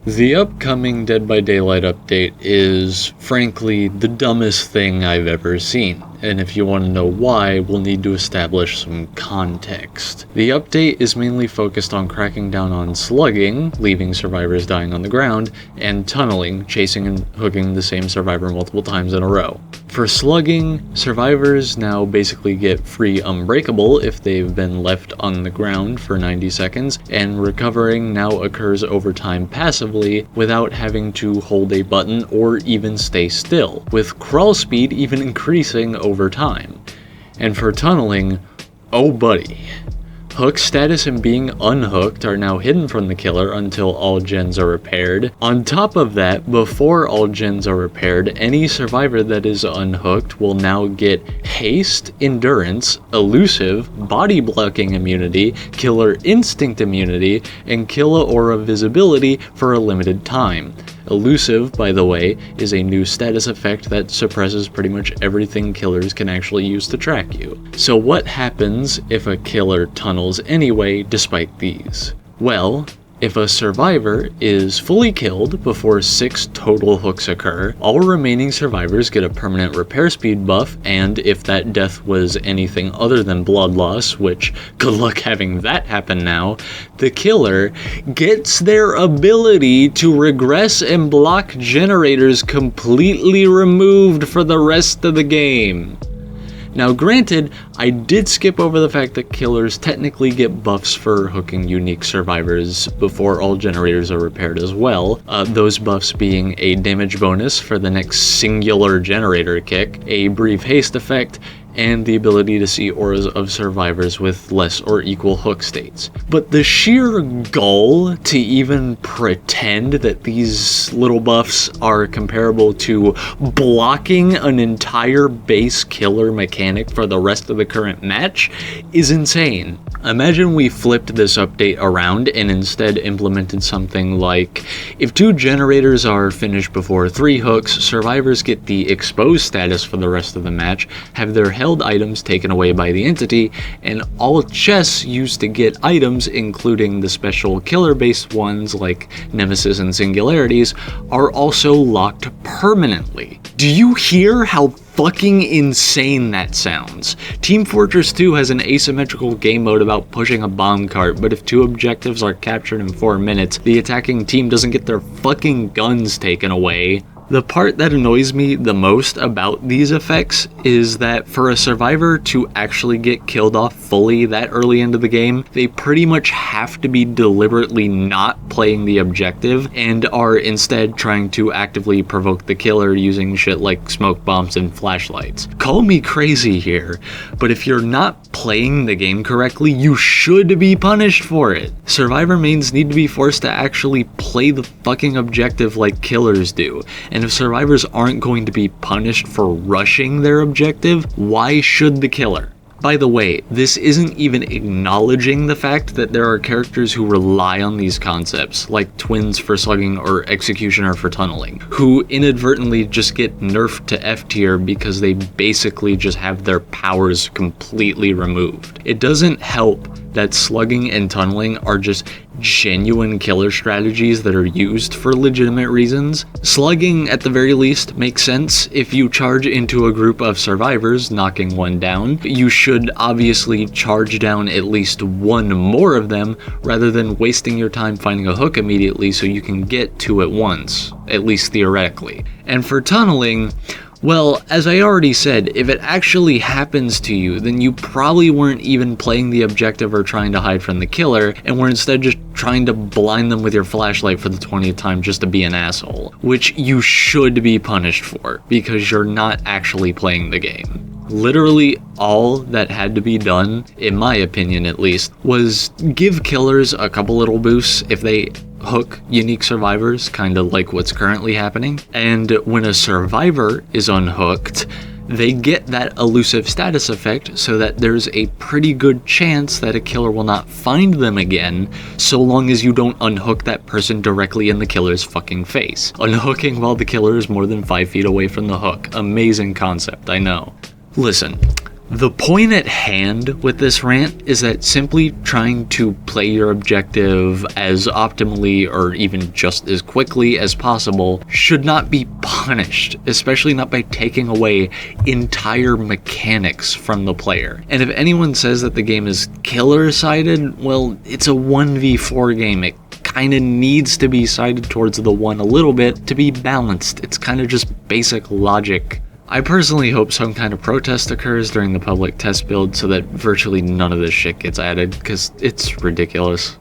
The upcoming Dead by Daylight update is, frankly, the dumbest thing I've ever seen, and if you want to know why, we'll need to establish some context. The update is mainly focused on cracking down on slugging, leaving survivors dying on the ground, and tunneling, chasing and hooking the same survivor multiple times in a row. For slugging, survivors now basically get free unbreakable if they've been left on the ground for 90 seconds, and recovering now occurs over time passively without having to hold a button or even stay still, with crawl speed even increasing over time. And for tunneling, oh buddy. Hook status and being unhooked are now hidden from the killer until all gens are repaired. On top of that, before all gens are repaired, any survivor that is unhooked will now get haste, endurance, elusive, body blocking immunity, killer instinct immunity, and killer aura visibility for a limited time. Elusive, by the way, is a new status effect that suppresses pretty much everything killers can actually use to track you. So what happens if a killer tunnels anyway despite these? Well, if a survivor is fully killed before 6 total hooks occur, all remaining survivors get a permanent repair speed buff, and if that death was anything other than blood loss, which good luck having that happen now, the killer gets their ability to regress and block generators completely removed for the rest of the game. Now granted, I did skip over the fact that killers technically get buffs for hooking unique survivors before all generators are repaired as well, those buffs being a damage bonus for the next singular generator kick, a brief haste effect, and the ability to see auras of survivors with less or equal hook states. But the sheer goal to even pretend that these little buffs are comparable to blocking an entire base killer mechanic for the rest of the current match is insane. Imagine we flipped this update around and instead implemented something like, if 2 generators are finished before 3 hooks, survivors get the exposed status for the rest of the match, have their held items taken away by the entity, and all chests used to get items, including the special killer-based ones like Nemesis and Singularities, are also locked permanently. Do you hear how fucking insane that sounds? Team Fortress 2 has an asymmetrical game mode about pushing a bomb cart, but if 2 objectives are captured in 4 minutes, the attacking team doesn't get their fucking guns taken away. The part that annoys me the most about these effects is that for a survivor to actually get killed off fully that early into the game, they pretty much have to be deliberately not playing the objective and are instead trying to actively provoke the killer using shit like smoke bombs and flashlights. Call me crazy here, but if you're not playing the game correctly, you should be punished for it. Survivor mains need to be forced to actually play the fucking objective like killers do. And if survivors aren't going to be punished for rushing their objective, why should the killer? By the way, this isn't even acknowledging the fact that there are characters who rely on these concepts, like Twins for slugging or Executioner for tunneling, who inadvertently just get nerfed to F tier because they basically just have their powers completely removed. It doesn't help that slugging and tunneling are just genuine killer strategies that are used for legitimate reasons. Slugging, at the very least, makes sense. If you charge into a group of survivors, knocking one down, you should obviously charge down at least one more of them, rather than wasting your time finding a hook immediately so you can get 2 at once, at least theoretically. And for tunneling, well, as I already said, if it actually happens to you, then you probably weren't even playing the objective or trying to hide from the killer, and were instead just trying to blind them with your flashlight for the 20th time just to be an asshole, which you should be punished for, because you're not actually playing the game. Literally all that had to be done, in my opinion at least, was give killers a couple little boosts if they hook unique survivors, kind of like what's currently happening. And when a survivor is unhooked, they get that elusive status effect so that there's a pretty good chance that a killer will not find them again, so long as you don't unhook that person directly in the killer's fucking face. Unhooking while the killer is more than 5 feet away from the hook. Amazing concept, I know. Listen, The point at hand with this rant is that simply trying to play your objective as optimally or even just as quickly as possible should not be punished, especially not by taking away entire mechanics from the player. And if anyone says that the game is killer-sided, well, it's a 1v4 game. It kind of needs to be sided towards the one a little bit to be balanced. It's kind of just basic logic. I personally hope some kind of protest occurs during the public test build so that virtually none of this shit gets added, because it's ridiculous.